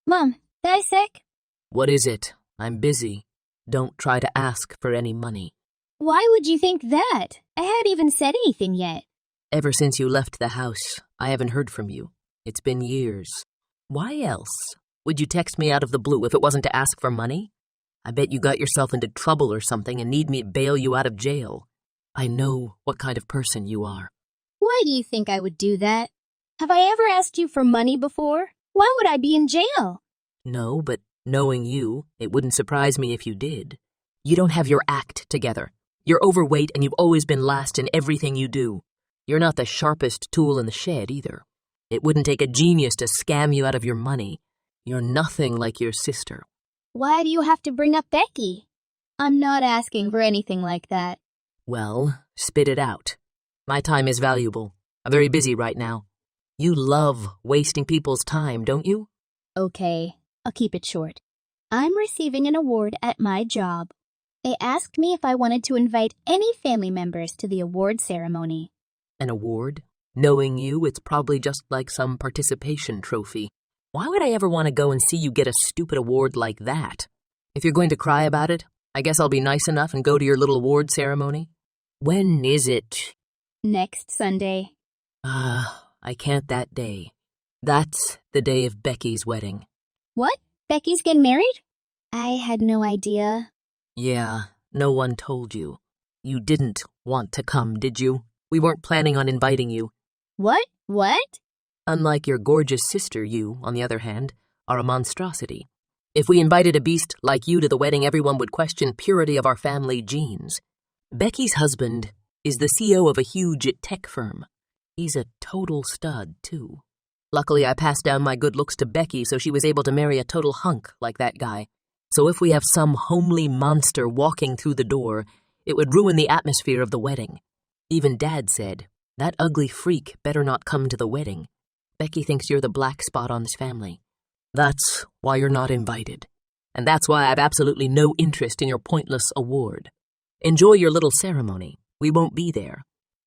Mom, did I sick? What is it? I'm busy. Don't try to ask for any money. Why would you think that? I haven't even said anything yet. Ever since you left the house, I haven't heard from you. It's been years. Why else would you text me out of the blue if it wasn't to ask for money? I bet you got yourself into trouble or something and need me to bail you out of jail. I know what kind of person you are. Why do you think I would do that? Have I ever asked you for money before? Why would I be in jail? No, but knowing you, it wouldn't surprise me if you did. You don't have your act together. You're overweight and you've always been last in everything you do. You're not the sharpest tool in the shed either. It wouldn't take a genius to scam you out of your money. You're nothing like your sister. Why do you have to bring up Becky? I'm not asking for anything like that. Well, spit it out. My time is valuable. I'm very busy right now. You love wasting people's time, don't you? Okay, I'll keep it short. I'm receiving an award at my job. They asked me if I wanted to invite any family members to the award ceremony. An award? Knowing you, it's probably just like some participation trophy. Why would I ever want to go and see you get a stupid award like that? If you're going to cry about it, I guess I'll be nice enough and go to your little award ceremony. When is it? Next Sunday. I can't that day. That's the day of Becky's wedding. What? Becky's getting married? I had no idea. Yeah, no one told you. You didn't want to come, did you? We weren't planning on inviting you. What? What? Unlike your gorgeous sister, you, on the other hand, are a monstrosity. If we invited a beast like you to the wedding, everyone would question purity of our family genes. Becky's husband is the CEO of a huge tech firm. He's a total stud, too. Luckily, I passed down my good looks to Becky so she was able to marry a total hunk like that guy. So if we have some homely monster walking through the door, it would ruin the atmosphere of the wedding. Even Dad said, that ugly freak better not come to the wedding. Becky thinks you're the black spot on this family. That's why you're not invited. And that's why I've absolutely no interest in your pointless award. Enjoy your little ceremony. We won't be there.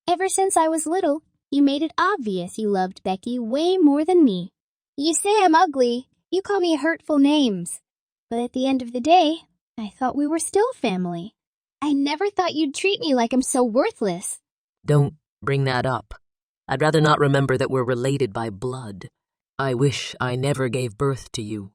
Ever since I was little, you made it obvious you loved Becky way more than me. You say I'm ugly. You call me hurtful names. But at the end of the day, I thought we were still family. I never thought you'd treat me like I'm so worthless. Don't bring that up. I'd rather not remember that we're related by blood. I wish I never gave birth to you.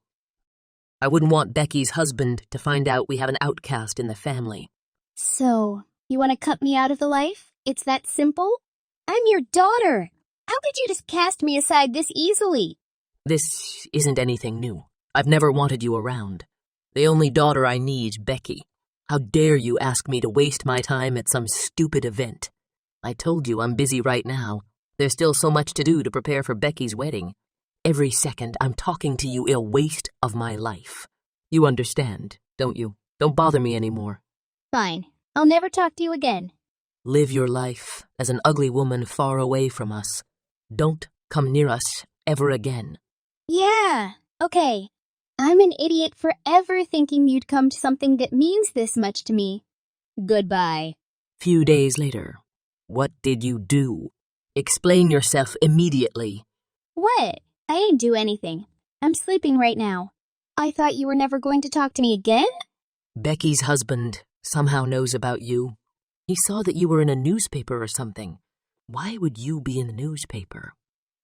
I wouldn't want Becky's husband to find out we have an outcast in the family. So, you want to cut me out of the life? It's that simple? I'm your daughter. How could you just cast me aside this easily? This isn't anything new. I've never wanted you around. The only daughter I need's Becky. How dare you ask me to waste my time at some stupid event? I told you I'm busy right now. There's still so much to do to prepare for Becky's wedding. Every second I'm talking to you is a waste of my life. You understand, don't you? Don't bother me anymore. Fine. I'll never talk to you again. Live your life as an ugly woman far away from us. Don't come near us ever again. Yeah, okay. I'm an idiot for ever thinking you'd come to something that means this much to me. Goodbye. Few days later. What did you do? Explain yourself immediately. What? I didn't do anything. I'm sleeping right now. I thought you were never going to talk to me again? Becky's husband somehow knows about you. He saw that you were in a newspaper or something. Why would you be in the newspaper?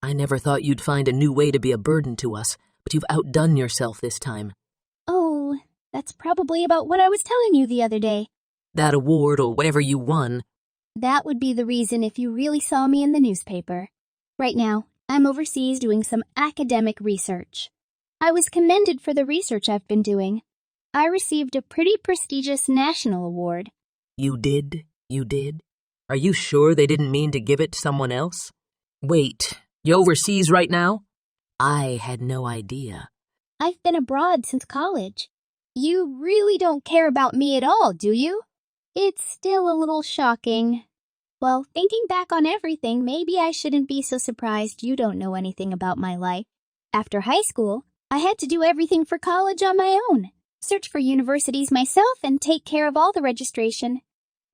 I never thought you'd find a new way to be a burden to us, but you've outdone yourself this time. Oh, that's probably about what I was telling you the other day. That award or whatever you won. That would be the reason if you really saw me in the newspaper. Right now, I'm overseas doing some academic research. I was commended for the research I've been doing. I received a pretty prestigious national award. You did? You did? Are you sure they didn't mean to give it to someone else? Wait, you overseas right now? I had no idea. I've been abroad since college. You really don't care about me at all, do you? It's still a little shocking. Well, thinking back on everything, maybe I shouldn't be so surprised you don't know anything about my life. After high school, I had to do everything for college on my own. Search for universities myself and take care of all the registration.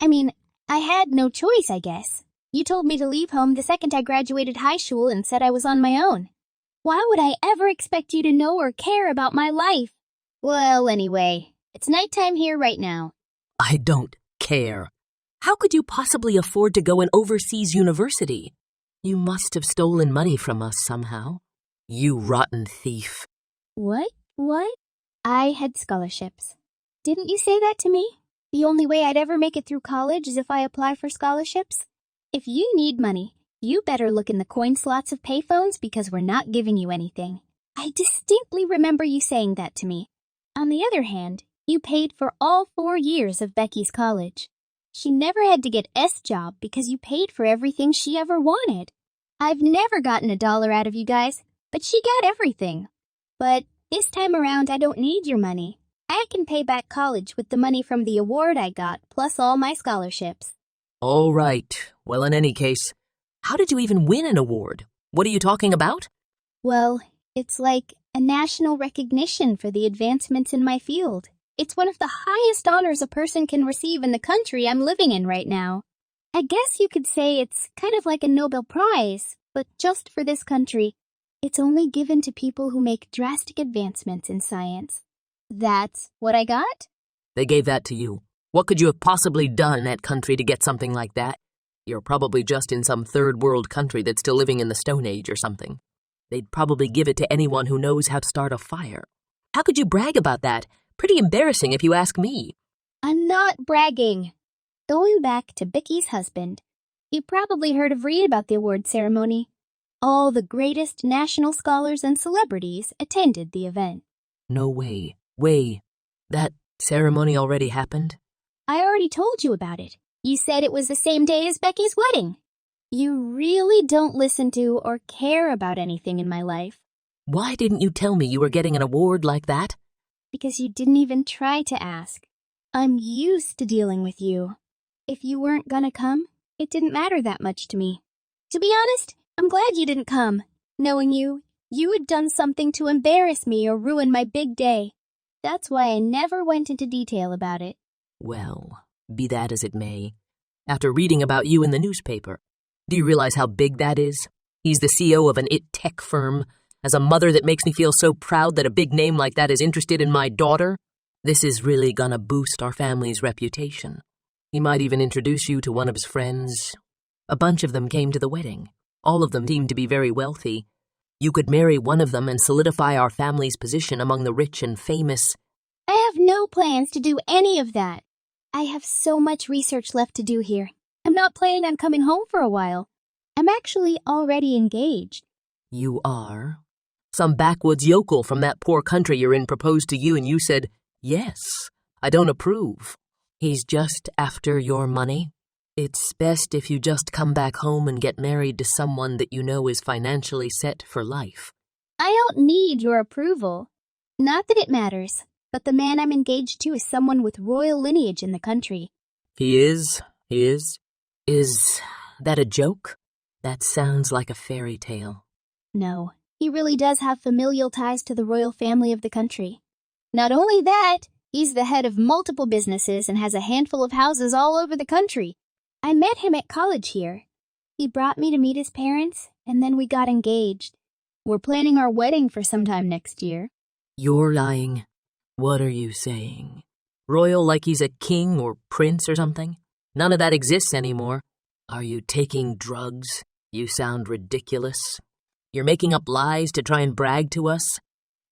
I mean, I had no choice, I guess. You told me to leave home the second I graduated high school and said I was on my own. Why would I ever expect you to know or care about my life? Well, anyway, it's nighttime here right now. I don't care. How could you possibly afford to go an overseas university? You must have stolen money from us somehow. You rotten thief. What? What? I had scholarships. Didn't you say that to me? The only way I'd ever make it through college is if I apply for scholarships? If you need money, you better look in the coin slots of payphones because we're not giving you anything. I distinctly remember you saying that to me. On the other hand, you paid for all 4 years of Becky's college. She never had to get S job because you paid for everything she ever wanted. I've never gotten $1 out of you guys, but she got everything. But this time around, I don't need your money. I can pay back college with the money from the award I got, plus all my scholarships. All right. Well, in any case, how did you even win an award? What are you talking about? Well, it's like a national recognition for the advancements in my field. It's one of the highest honors a person can receive in the country I'm living in right now. I guess you could say it's kind of like a Nobel Prize, but just for this country. It's only given to people who make drastic advancements in science. That's what I got? They gave that to you. What could you have possibly done in that country to get something like that? You're probably just in some third world country that's still living in the Stone Age or something. They'd probably give it to anyone who knows how to start a fire. How could you brag about that? Pretty embarrassing if you ask me. I'm not bragging. Going back to Becky's husband, you probably heard of read about the award ceremony. All the greatest national scholars and celebrities attended the event. No way. That ceremony already happened? I already told you about it. You said it was the same day as Becky's wedding. You really don't listen to or care about anything in my life. Why didn't you tell me you were getting an award like that? Because you didn't even try to ask. I'm used to dealing with you. If you weren't gonna come, it didn't matter that much to me. To be honest, I'm glad you didn't come. Knowing you had done something to embarrass me or ruin my big day. That's why I never went into detail about it. Well, be that as it may. After reading about you in the newspaper, do you realize how big that is? He's the CEO of an tech firm. As a mother, that makes me feel so proud that a big name like that is interested in my daughter. This is really gonna boost our family's reputation. He might even introduce you to one of his friends. A bunch of them came to the wedding. All of them seemed to be very wealthy. You could marry one of them and solidify our family's position among the rich and famous. I have no plans to do any of that. I have so much research left to do here. I'm not planning on coming home for a while. I'm actually already engaged. You are? Some backwoods yokel from that poor country you're in proposed to you and you said, yes, I don't approve. He's just after your money. It's best if you just come back home and get married to someone that you know is financially set for life. I don't need your approval. Not that it matters, but the man I'm engaged to is someone with royal lineage in the country. He is? Is that a joke? That sounds like a fairy tale. No, he really does have familial ties to the royal family of the country. Not only that, he's the head of multiple businesses and has a handful of houses all over the country. I met him at college here. He brought me to meet his parents, and then we got engaged. We're planning our wedding for sometime next year. You're lying. What are you saying? Royal like he's a king or prince or something? None of that exists anymore. Are you taking drugs? You sound ridiculous. You're making up lies to try and brag to us?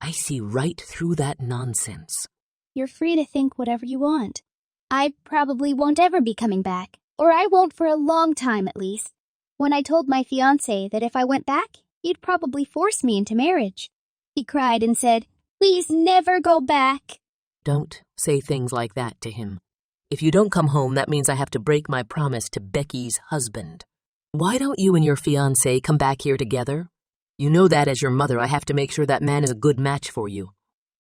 I see right through that nonsense. You're free to think whatever you want. I probably won't ever be coming back, or I won't for a long time at least. When I told my fiancé that if I went back, he'd probably force me into marriage. He cried and said, "Please never go back." Don't say things like that to him. If you don't come home, that means I have to break my promise to Becky's husband. Why don't you and your fiancé come back here together? You know that as your mother, I have to make sure that man is a good match for you.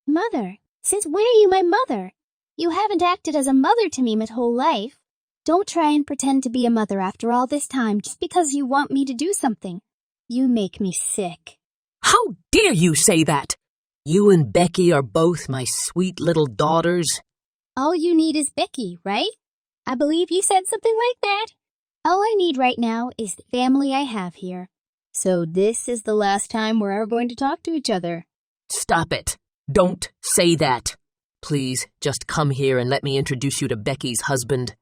Mother? Since when are you my mother? You haven't acted as a mother to me my whole life. Don't try and pretend to be a mother after all this time just because you want me to do something. You make me sick. How dare you say that? You and Becky are both my sweet little daughters. All you need is Becky, right? I believe you said something like that. All I need right now is the family I have here. So this is the last time we're ever going to talk to each other. Stop it. Don't say that. Please, just come here and let me introduce you to Becky's husband.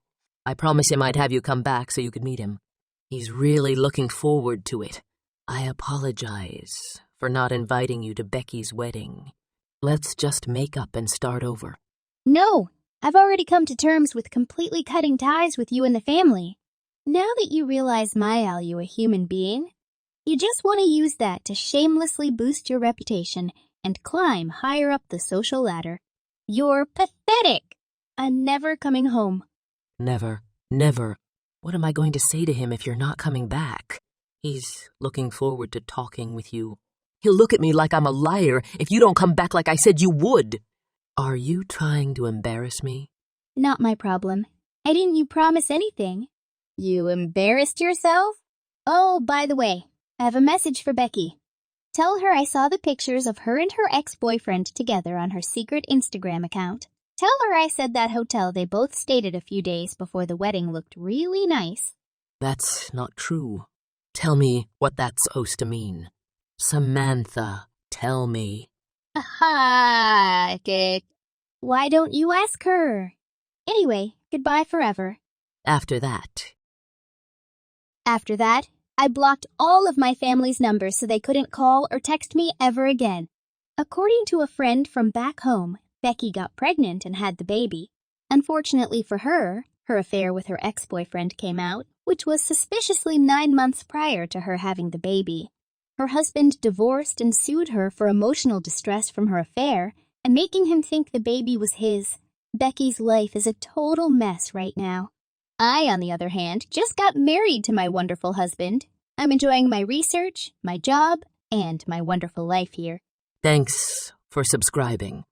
I promised him I'd have you come back so you could meet him. He's really looking forward to it. I apologize for not inviting you to Becky's wedding. Let's just make up and start over. No, I've already come to terms with completely cutting ties with you and the family. Now that you realize my value a human being, you just want to use that to shamelessly boost your reputation and climb higher up the social ladder. You're pathetic. I'm never coming home. Never, never. What am I going to say to him if you're not coming back? He's looking forward to talking with you. He'll look at me like I'm a liar if you don't come back like I said you would. Are you trying to embarrass me? Not my problem. Why didn't you promise anything? You embarrassed yourself? Oh, by the way, I have a message for Becky. Tell her I saw the pictures of her and her ex-boyfriend together on her secret Instagram account. Tell her I said that hotel they both stayed at a few days before the wedding looked really nice. That's not true. Tell me what that's supposed to mean. Samantha, tell me. Aha! Why don't you ask her? Anyway, goodbye forever. After that, I blocked all of my family's numbers so they couldn't call or text me ever again. According to a friend from back home, Becky got pregnant and had the baby. Unfortunately for her, her affair with her ex-boyfriend came out, which was suspiciously 9 months prior to her having the baby. Her husband divorced and sued her for emotional distress from her affair and making him think the baby was his. Becky's life is a total mess right now. I, on the other hand, just got married to my wonderful husband. I'm enjoying my research, my job, and my wonderful life here. thanks for subscribing.